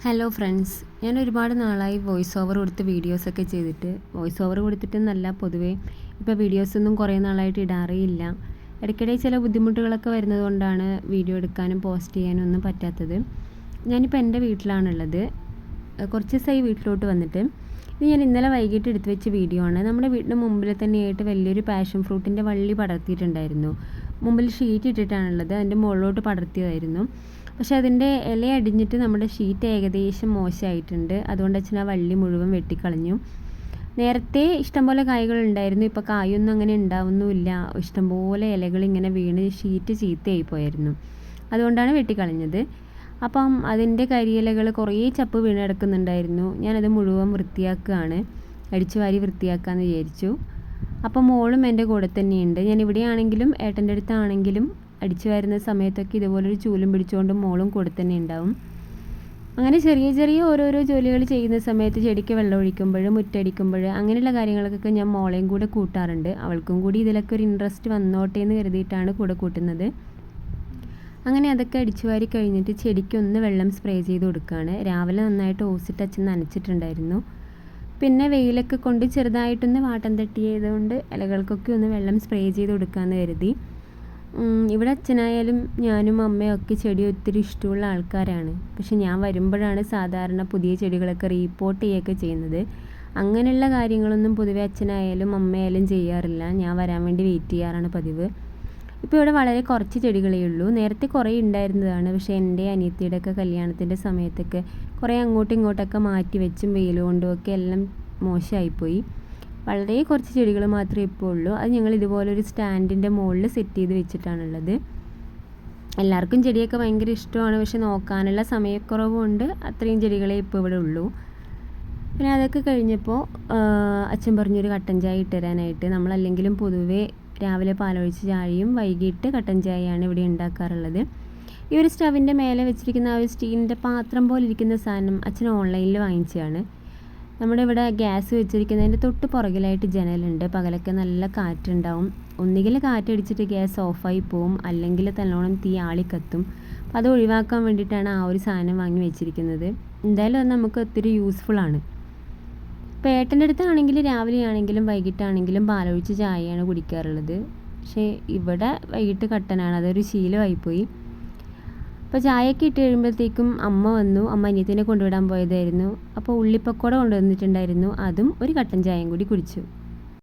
Hello friends, ഞാൻ ഒരുപാട് നാളായി വോയിസ് ഓവർ കൊടുത്ത് വീഡിയോസൊക്കെ ചെയ്തിട്ട്. വോയിസ് ഓവർ കൊടുത്തിട്ടെന്നല്ല, പൊതുവേ ഇപ്പോൾ വീഡിയോസൊന്നും കുറേ നാളായിട്ട് ഇടാറേയില്ല. ഇടയ്ക്കിടെ ചില ബുദ്ധിമുട്ടുകളൊക്കെ വരുന്നത് കൊണ്ടാണ് വീഡിയോ എടുക്കാനും പോസ്റ്റ് ചെയ്യാനും ഒന്നും പറ്റാത്തത്. ഞാനിപ്പോൾ എൻ്റെ വീട്ടിലാണുള്ളത്. കുറച്ച് ദിവസമായി വീട്ടിലോട്ട് വന്നിട്ട്. ഇത് ഞാൻ ഇന്നലെ വൈകിട്ട് എടുത്തു വെച്ച വീഡിയോ ആണ്. നമ്മുടെ വീടിന് മുമ്പിൽ തന്നെയായിട്ട് വലിയൊരു പാഷൻ ഫ്രൂട്ടിൻ്റെ വള്ളി പടർത്തിയിട്ടുണ്ടായിരുന്നു. മുമ്പിൽ ഷീറ്റ് ഇട്ടിട്ടാണുള്ളത്, അതിൻ്റെ മുകളിലോട്ട് പടർത്തിയതായിരുന്നു. പക്ഷേ അതിൻ്റെ ഇല അടിഞ്ഞിട്ട് നമ്മുടെ ഷീറ്റ് ഏകദേശം മോശമായിട്ടുണ്ട്. അതുകൊണ്ട് അച്ഛൻ ആ വള്ളി മുഴുവൻ വെട്ടിക്കളഞ്ഞു. നേരത്തെ ഇഷ്ടംപോലെ കായ്കളുണ്ടായിരുന്നു, ഇപ്പോൾ കായൊന്നും അങ്ങനെ ഉണ്ടാവുന്നുമില്ല. ഇഷ്ടംപോലെ ഇലകൾ ഇങ്ങനെ വീണ് ഷീറ്റ് ചീത്തയായി പോയായിരുന്നു. അതുകൊണ്ടാണ് വെട്ടിക്കളഞ്ഞത്. അപ്പം അതിൻ്റെ കരിയിലകൾ കുറേ ചപ്പ് വീണ് കിടക്കുന്നുണ്ടായിരുന്നു. ഞാനത് മുഴുവൻ വൃത്തിയാക്കുകയാണ്, അടിച്ചു വാരി വൃത്തിയാക്കാമെന്ന് വിചാരിച്ചു. അപ്പം മോളും എൻ്റെ കൂടെ തന്നെയുണ്ട്. ഞാൻ ഇവിടെയാണെങ്കിലും ഏട്ടൻ്റെ അടുത്താണെങ്കിലും അടിച്ചു വരുന്ന സമയത്തൊക്കെ ഇതുപോലൊരു ചൂലും പിടിച്ചുകൊണ്ട് മോളും കൂടെ തന്നെ ഉണ്ടാവും. അങ്ങനെ ചെറിയ ചെറിയ ഓരോരോ ജോലികൾ ചെയ്യുന്ന സമയത്ത് ചെടിക്ക് വെള്ളം ഒഴിക്കുമ്പോൾ, മുറ്റടിക്കുമ്പോൾ, അങ്ങനെയുള്ള കാര്യങ്ങൾക്കൊക്കെ ഞാൻ മോളെയും കൂടെ കൂട്ടാറുണ്ട്. അവൾക്കും കൂടി ഇതിലൊക്കെ ഒരു ഇൻട്രസ്റ്റ് വന്നോട്ടെ എന്ന് കരുതിയിട്ടാണ് കൂടെ കൂട്ടുന്നത്. അങ്ങനെ അതൊക്കെ അടിച്ചു വാരി കഴിഞ്ഞിട്ട് ചെടിക്കൊന്ന് വെള്ളം സ്പ്രേ ചെയ്ത് കൊടുക്കുകയാണ്. രാവിലെ നന്നായിട്ട് ഓസിട്ട് അച്ഛൻ നനച്ചിട്ടുണ്ടായിരുന്നു. പിന്നെ വെയിലൊക്കെ കൊണ്ട് ചെറുതായിട്ടൊന്ന് വാട്ടം തട്ടിയതുകൊണ്ട് ഇലകൾക്കൊക്കെ ഒന്ന് വെള്ളം സ്പ്രേ ചെയ്ത് കൊടുക്കാമെന്ന് കരുതി. ഇവിടെ അച്ഛനായാലും ഞാനും അമ്മയും ഒക്കെ ചെടി ഒത്തിരി ഇഷ്ടമുള്ള ആൾക്കാരാണ്. പക്ഷെ ഞാൻ വരുമ്പോഴാണ് സാധാരണ പുതിയ ചെടികളൊക്കെ റീപോർട്ട് ചെയ്യുകയൊക്കെ ചെയ്യുന്നത്. അങ്ങനെയുള്ള കാര്യങ്ങളൊന്നും പൊതുവെ അച്ഛനായാലും അമ്മയായാലും ചെയ്യാറില്ല. ഞാൻ വരാൻ വേണ്ടി വെയിറ്റ് ചെയ്യാറാണ് പതിവ്. ഇപ്പോൾ ഇവിടെ വളരെ കുറച്ച് ചെടികളേ ഉള്ളൂ. നേരത്തെ കുറേ ഉണ്ടായിരുന്നതാണ്. പക്ഷേ എൻ്റെ അനിയത്തിയുടെ ഒക്കെ കല്യാണത്തിൻ്റെ സമയത്തൊക്കെ കുറേ അങ്ങോട്ടും ഇങ്ങോട്ടൊക്കെ മാറ്റി വെച്ചും വെയിൽ കൊണ്ടും ഒക്കെ എല്ലാം മോശമായിപ്പോയി. വളരെ കുറച്ച് ചെടികൾ മാത്രമേ ഇപ്പോൾ ഉള്ളൂ. അത് ഞങ്ങൾ ഇതുപോലൊരു സ്റ്റാൻഡിൻ്റെ മുകളിൽ സെറ്റ് ചെയ്ത് വെച്ചിട്ടാണുള്ളത്. എല്ലാവർക്കും ചെടിയൊക്കെ ഭയങ്കര ഇഷ്ടമാണ്, പക്ഷെ നോക്കാനുള്ള സമയക്കുറവുകൊണ്ട് അത്രയും ചെടികളെ ഇപ്പോൾ ഇവിടെ ഉള്ളൂ. പിന്നെ അതൊക്കെ കഴിഞ്ഞപ്പോൾ അച്ഛൻ പറഞ്ഞൊരു കട്ടൻ ചായ ഇട്ട് തരാനായിട്ട്. നമ്മളല്ലെങ്കിലും പൊതുവേ രാവിലെ പാലൊഴിച്ച് ചായയും വൈകിട്ട് കട്ടൻ ചായയാണ് ഇവിടെ ഉണ്ടാക്കാറുള്ളത്. ഈ ഒരു സ്റ്റവിൻ്റെ മേലെ വെച്ചിരിക്കുന്ന ആ ഒരു സ്റ്റീലിൻ്റെ പാത്രം പോലെ ഇരിക്കുന്ന സാധനം അച്ഛൻ ഓൺലൈനിൽ വാങ്ങിച്ചതാണ്. നമ്മുടെ ഇവിടെ ഗ്യാസ് വെച്ചിരിക്കുന്നതിൻ്റെ തൊട്ട് പുറകിലായിട്ട് ജനലുണ്ട്. പകലൊക്കെ നല്ല കാറ്റുണ്ടാവും. ഒന്നുകിൽ കാറ്റടിച്ചിട്ട് ഗ്യാസ് ഓഫായി പോവും, അല്ലെങ്കിൽ നല്ലോണം തീ ആളിക്കത്തും. അപ്പോൾ അത് ഒഴിവാക്കാൻ വേണ്ടിയിട്ടാണ് ആ ഒരു സാധനം വാങ്ങി വെച്ചിരിക്കുന്നത്. എന്തായാലും അത് നമുക്ക് ഒത്തിരി യൂസ്ഫുള്ളാണ്. ഇപ്പോൾ ഏട്ടൻ്റെ അടുത്താണെങ്കിൽ രാവിലെ ആണെങ്കിലും വൈകിട്ടാണെങ്കിലും പാലൊഴിച്ച് ചായയാണ് കുടിക്കാറുള്ളത്. പക്ഷേ ഇവിടെ വൈകിട്ട് കട്ടനാണ്, അതൊരു ശീലമായിപ്പോയി. അപ്പോൾ ചായയൊക്കെ ഇട്ട് കഴിയുമ്പോഴത്തേക്കും അമ്മ വന്നു. അമ്മ അനിയത്തിനെ കൊണ്ടുവിടാൻ പോയതായിരുന്നു. അപ്പോൾ ഉള്ളിപ്പക്കോട കൊണ്ടുവന്നിട്ടുണ്ടായിരുന്നു. അതും ഒരു കട്ടൻ ചായയും കൂടി കുടിച്ചു.